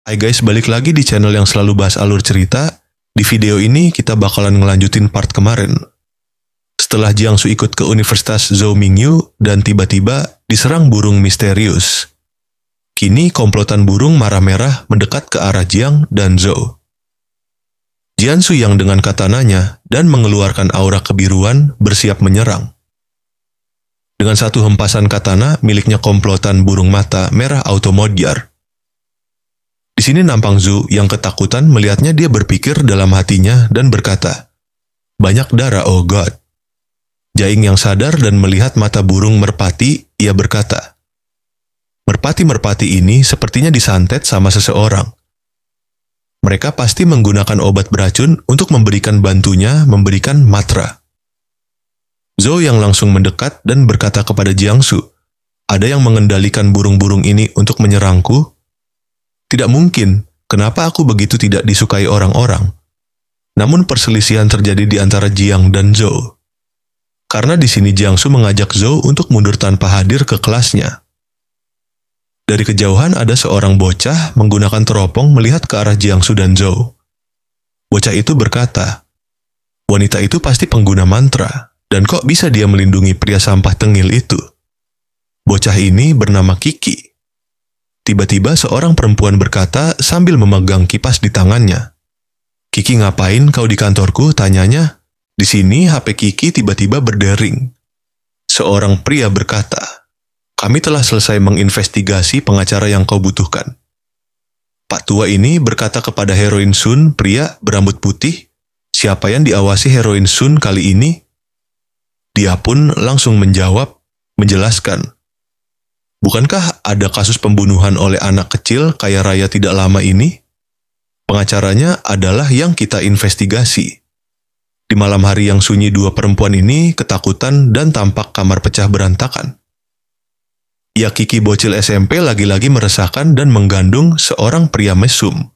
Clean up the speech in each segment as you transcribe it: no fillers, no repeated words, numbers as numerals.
Hai guys, balik lagi di channel yang selalu bahas alur cerita. Di video ini kita bakalan ngelanjutin part kemarin. Setelah Jiangsu ikut ke Universitas Zhou Mingyu dan tiba-tiba diserang burung misterius. Kini komplotan burung marah-merah mendekat ke arah Jiang dan Zhou. Jiangsu yang dengan katananya dan mengeluarkan aura kebiruan bersiap menyerang. Dengan satu hempasan katana miliknya komplotan burung mata merah automodjar. Di sini nampang Zhou yang ketakutan melihatnya. Dia berpikir dalam hatinya dan berkata, "Banyak darah, oh God." Jaing yang sadar dan melihat mata burung merpati, ia berkata, "Merpati-merpati ini sepertinya disantet sama seseorang. Mereka pasti menggunakan obat beracun untuk memberikan bantunya memberikan mantra." Zhou yang langsung mendekat dan berkata kepada Jiangsu, "Ada yang mengendalikan burung-burung ini untuk menyerangku? Tidak mungkin, kenapa aku begitu tidak disukai orang-orang?" Namun perselisihan terjadi di antara Jiang dan Zhou. Karena di sini Jiangsu mengajak Zhou untuk mundur tanpa hadir ke kelasnya. Dari kejauhan ada seorang bocah menggunakan teropong melihat ke arah Jiangsu dan Zhou. Bocah itu berkata, "Wanita itu pasti pengguna mantra, dan kok bisa dia melindungi pria sampah tengil itu?" Bocah ini bernama Kiki. Tiba-tiba seorang perempuan berkata sambil memegang kipas di tangannya. "Kiki, ngapain kau di kantorku?" tanyanya. Di sini HP Kiki tiba-tiba berdering. Seorang pria berkata, "Kami telah selesai menginvestigasi pengacara yang kau butuhkan." Pak tua ini berkata kepada Heroin Sun, pria berambut putih, "Siapa yang diawasi Heroin Sun kali ini?" Dia pun langsung menjawab, menjelaskan, "Bukankah ada kasus pembunuhan oleh anak kecil kaya raya tidak lama ini? Pengacaranya adalah yang kita investigasi." Di malam hari yang sunyi, dua perempuan ini ketakutan dan tampak kamar pecah berantakan. Ya, Kiki bocil SMP lagi-lagi meresahkan dan menggandung seorang pria mesum.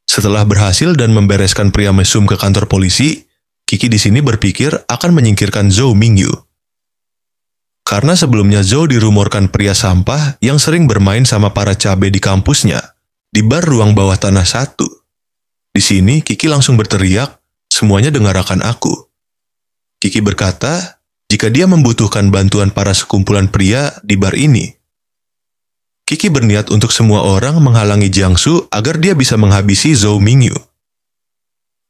Setelah berhasil dan membereskan pria mesum ke kantor polisi, Kiki di sini berpikir akan menyingkirkan Zhou Mingyu. Karena sebelumnya Zhou dirumorkan pria sampah yang sering bermain sama para cabe di kampusnya, di bar ruang bawah tanah 1. Di sini Kiki langsung berteriak, "Semuanya dengarkan aku." Kiki berkata, jika dia membutuhkan bantuan para sekumpulan pria di bar ini. Kiki berniat untuk semua orang menghalangi Jiangsu agar dia bisa menghabisi Zhou Mingyu.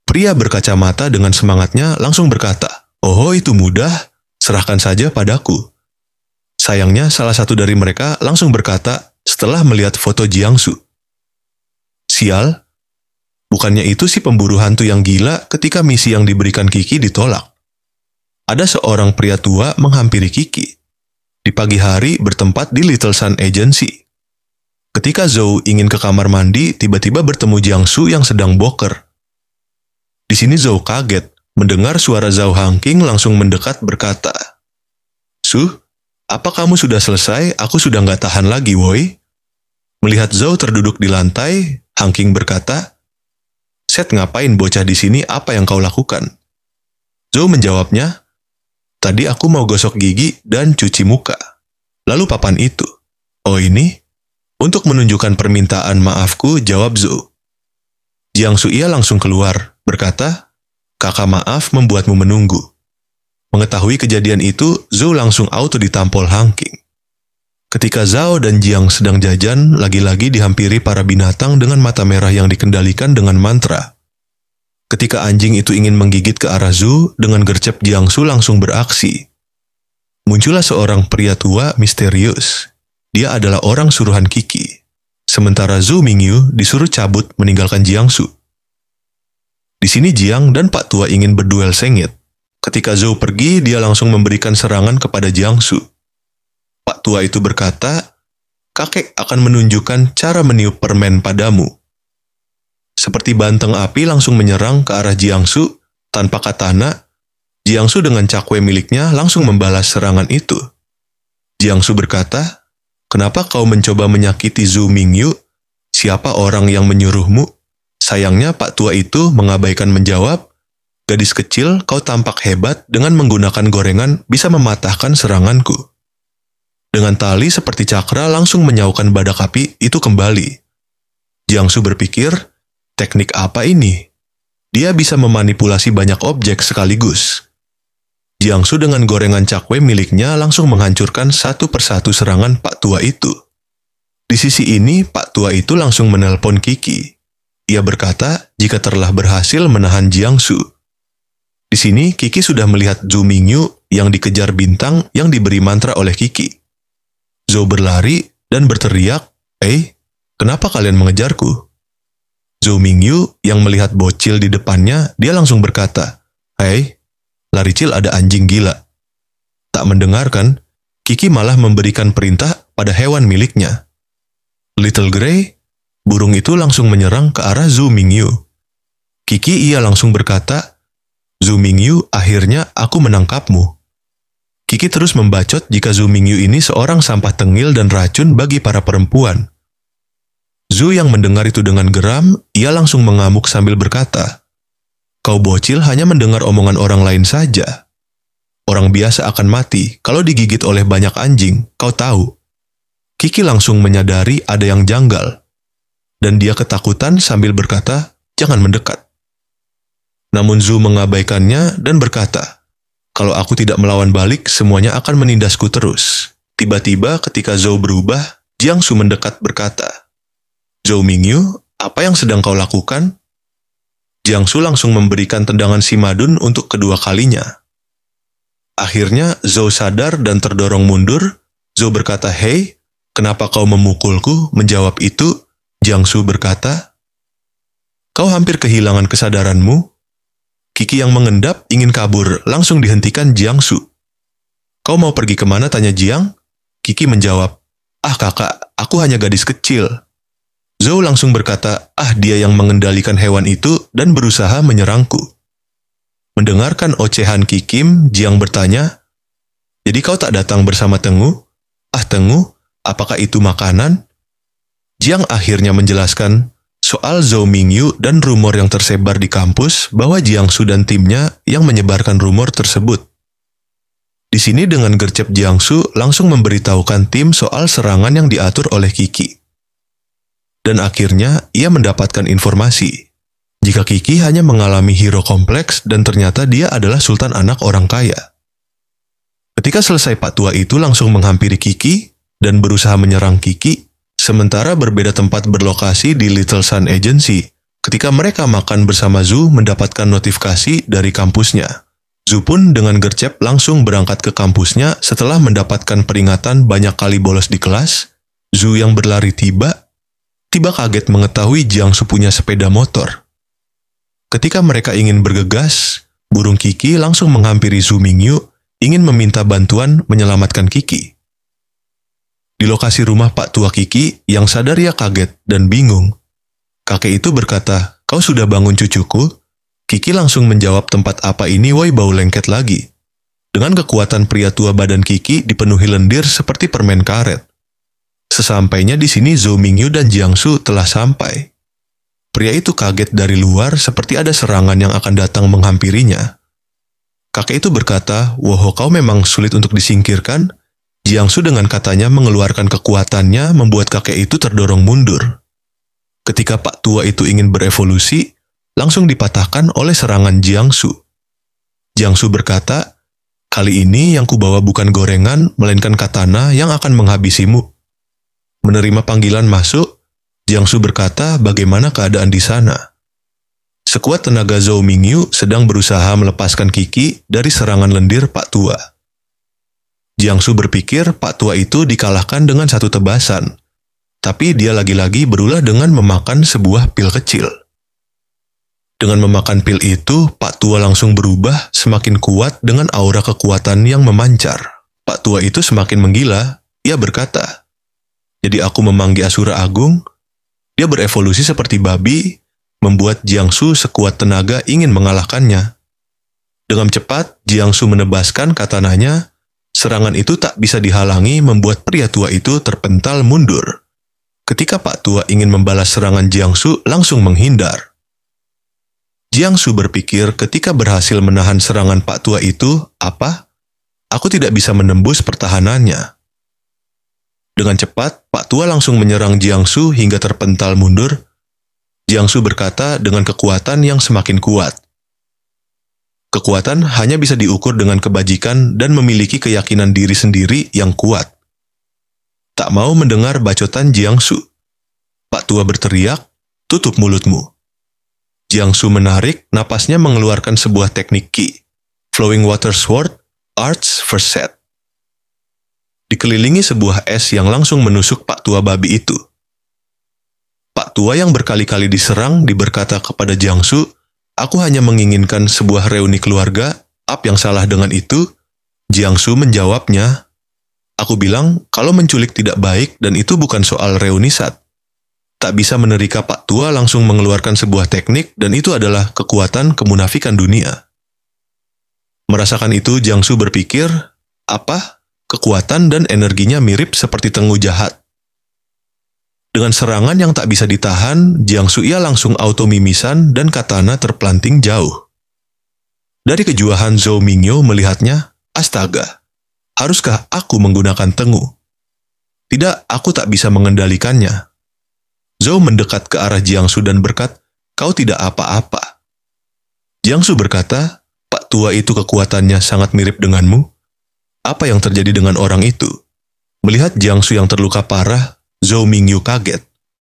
Pria berkacamata dengan semangatnya langsung berkata, "Oh, itu mudah, serahkan saja padaku." Sayangnya salah satu dari mereka langsung berkata setelah melihat foto Jiangsu, "Sial, bukannya itu si pemburu hantu yang gila ketika misi yang diberikan Kiki ditolak." Ada seorang pria tua menghampiri Kiki. Di pagi hari bertempat di Little Sun Agency. Ketika Zhou ingin ke kamar mandi, tiba-tiba bertemu Jiangsu yang sedang boker. Di sini Zhou kaget, mendengar suara Zhao Hanqing langsung mendekat berkata, "Su, apa kamu sudah selesai? Aku sudah nggak tahan lagi, woi." Melihat Zhou terduduk di lantai, Hanqing berkata, "Set, ngapain bocah di sini? Apa yang kau lakukan?" Zhou menjawabnya, "Tadi aku mau gosok gigi dan cuci muka. Lalu papan itu." "Oh ini?" "Untuk menunjukkan permintaan maafku," jawab Zhou. Jiangsu ia langsung keluar, berkata, "Kakak maaf membuatmu menunggu." Mengetahui kejadian itu, Zhou langsung auto ditampol Hanqing. Ketika Zhao dan Jiang sedang jajan, lagi-lagi dihampiri para binatang dengan mata merah yang dikendalikan dengan mantra. Ketika anjing itu ingin menggigit ke arah Zhou, dengan gercep Jiangsu langsung beraksi. Muncullah seorang pria tua misterius. Dia adalah orang suruhan Kiki. Sementara Zhou Mingyu disuruh cabut meninggalkan Jiangsu. Di sini Jiang dan Pak Tua ingin berduel sengit. Ketika Zhou pergi, dia langsung memberikan serangan kepada Jiangsu. Pak Tua itu berkata, "Kakek akan menunjukkan cara meniup permen padamu." Seperti banteng api langsung menyerang ke arah Jiangsu. Tanpa katana, Jiangsu dengan cakwe miliknya langsung membalas serangan itu. Jiangsu berkata, "Kenapa kau mencoba menyakiti Zhou Mingyu? Siapa orang yang menyuruhmu?" Sayangnya Pak Tua itu mengabaikan menjawab, "Gadis kecil, kau tampak hebat dengan menggunakan gorengan bisa mematahkan seranganku." Dengan tali seperti cakra langsung menyaukan badak api itu kembali. Jiangsu berpikir, teknik apa ini? Dia bisa memanipulasi banyak objek sekaligus. Jiangsu dengan gorengan cakwe miliknya langsung menghancurkan satu persatu serangan Pak Tua itu. Di sisi ini, Pak Tua itu langsung menelpon Qi. Ia berkata jika telah berhasil menahan Jiangsu. Di sini, Qi sudah melihat Zhou Mingyu yang dikejar bintang yang diberi mantra oleh Qi. Zhou berlari dan berteriak, kenapa kalian mengejarku?" Zhou Mingyu yang melihat bocil di depannya, dia langsung berkata, Laricil ada anjing gila." Tak mendengarkan, Qi malah memberikan perintah pada hewan miliknya. Little Grey, burung itu langsung menyerang ke arah Zhou Mingyu. Qi ia langsung berkata, "Zhou Mingyu, akhirnya aku menangkapmu." Qi terus membacot jika Zhou Mingyu ini seorang sampah tengil dan racun bagi para perempuan. Zhou yang mendengar itu dengan geram, ia langsung mengamuk sambil berkata, "Kau bocil hanya mendengar omongan orang lain saja. Orang biasa akan mati kalau digigit oleh banyak anjing, kau tahu." Qi langsung menyadari ada yang janggal, dan dia ketakutan sambil berkata, "Jangan mendekat." Namun Zhou mengabaikannya dan berkata, "Kalau aku tidak melawan balik, semuanya akan menindasku terus." Tiba-tiba ketika Zhou berubah, Jiangsu mendekat berkata, "Zhou Mingyu, apa yang sedang kau lakukan?" Jiangsu langsung memberikan tendangan si madun untuk kedua kalinya. Akhirnya Zhou sadar dan terdorong mundur. Zhou berkata, "Hei, kenapa kau memukulku?" Menjawab itu, Jiangsu berkata, "Kau hampir kehilangan kesadaranmu." Qi yang mengendap ingin kabur langsung dihentikan Jiangsu. "Kau mau pergi kemana?" tanya Jiang. Qi menjawab, "Kakak, aku hanya gadis kecil." Zhou langsung berkata, dia yang mengendalikan hewan itu dan berusaha menyerangku." Mendengarkan ocehan Qi Kim, Jiang bertanya, "Jadi kau tak datang bersama Tengu?" Tengu, apakah itu makanan?" Jiang akhirnya menjelaskan soal Zhou Mingyu dan rumor yang tersebar di kampus bahwa Jiangsu dan timnya yang menyebarkan rumor tersebut. Di sini dengan gercep Jiangsu langsung memberitahukan tim soal serangan yang diatur oleh Qi. Dan akhirnya ia mendapatkan informasi jika Qi hanya mengalami hero kompleks dan ternyata dia adalah sultan anak orang kaya. Ketika selesai Pak Tua itu langsung menghampiri Qi dan berusaha menyerang Qi, sementara berbeda tempat berlokasi di Little Sun Agency. Ketika mereka makan bersama Zhou mendapatkan notifikasi dari kampusnya. Zhou pun dengan gercep langsung berangkat ke kampusnya setelah mendapatkan peringatan banyak kali bolos di kelas. Zhou yang berlari tiba kaget mengetahui Jiangsu punya sepeda motor. Ketika mereka ingin bergegas, burung Qi langsung menghampiri Zhou Mingyu ingin meminta bantuan menyelamatkan Qi. Di lokasi rumah Pak Tua Qi yang sadar ia kaget dan bingung. Kakek itu berkata, "Kau sudah bangun cucuku?" Qi langsung menjawab, "Tempat apa ini, woi, bau lengket lagi." Dengan kekuatan pria tua badan Qi dipenuhi lendir seperti permen karet. Sesampainya di sini Zhou Mingyu dan Jiangsu telah sampai. Pria itu kaget dari luar seperti ada serangan yang akan datang menghampirinya. Kakek itu berkata, "Woh, kau memang sulit untuk disingkirkan." Jiangsu dengan katanya mengeluarkan kekuatannya membuat kakek itu terdorong mundur. Ketika Pak Tua itu ingin berevolusi, langsung dipatahkan oleh serangan Jiangsu. Jiangsu berkata, "Kali ini yang kubawa bukan gorengan, melainkan katana yang akan menghabisimu." Menerima panggilan masuk, Jiangsu berkata bagaimana keadaan di sana. Sekuat tenaga Zhou Mingyu sedang berusaha melepaskan Qi dari serangan lendir Pak Tua. Jiangsu berpikir Pak Tua itu dikalahkan dengan satu tebasan, tapi dia lagi-lagi berulah dengan memakan sebuah pil kecil. Dengan memakan pil itu, Pak Tua langsung berubah semakin kuat dengan aura kekuatan yang memancar. Pak Tua itu semakin menggila, ia berkata, "Jadi aku memanggil Asura Agung?" Dia berevolusi seperti babi, membuat Jiangsu sekuat tenaga ingin mengalahkannya. Dengan cepat, Jiangsu menebaskan katananya. Serangan itu tak bisa dihalangi membuat pria tua itu terpental mundur. Ketika Pak Tua ingin membalas serangan Jiangsu, langsung menghindar. Jiangsu berpikir ketika berhasil menahan serangan Pak Tua itu, aku tidak bisa menembus pertahanannya. Dengan cepat, Pak Tua langsung menyerang Jiangsu hingga terpental mundur. Jiangsu berkata dengan kekuatan yang semakin kuat. Kekuatan hanya bisa diukur dengan kebajikan dan memiliki keyakinan diri sendiri yang kuat. Tak mau mendengar bacotan Jiangsu. Pak Tua berteriak, "Tutup mulutmu." Jiangsu menarik, napasnya mengeluarkan sebuah teknik Qi, Flowing Water Sword, Arts First Set. Dikelilingi sebuah es yang langsung menusuk Pak Tua babi itu. Pak Tua yang berkali-kali diserang berkata kepada Jiangsu, "Aku hanya menginginkan sebuah reuni keluarga, apa yang salah dengan itu?" Jiangsu menjawabnya, "Aku bilang kalau menculik tidak baik dan itu bukan soal reuni saat." Tak bisa menerika Pak Tua langsung mengeluarkan sebuah teknik dan itu adalah kekuatan kemunafikan dunia. Merasakan itu Jiangsu berpikir, apa? Kekuatan dan energinya mirip seperti Tengu jahat. Dengan serangan yang tak bisa ditahan, Jiangsu ia langsung auto-mimisan dan katana terpelanting jauh. Dari kejuahan Zhou Mingyu melihatnya, astaga, haruskah aku menggunakan Tengu? Tidak, aku tak bisa mengendalikannya. Zhou mendekat ke arah Jiangsu dan berkata, "Kau tidak apa-apa." Jiangsu berkata, "Pak Tua itu kekuatannya sangat mirip denganmu. Apa yang terjadi dengan orang itu?" Melihat Jiangsu yang terluka parah, Zhou Mingyu kaget.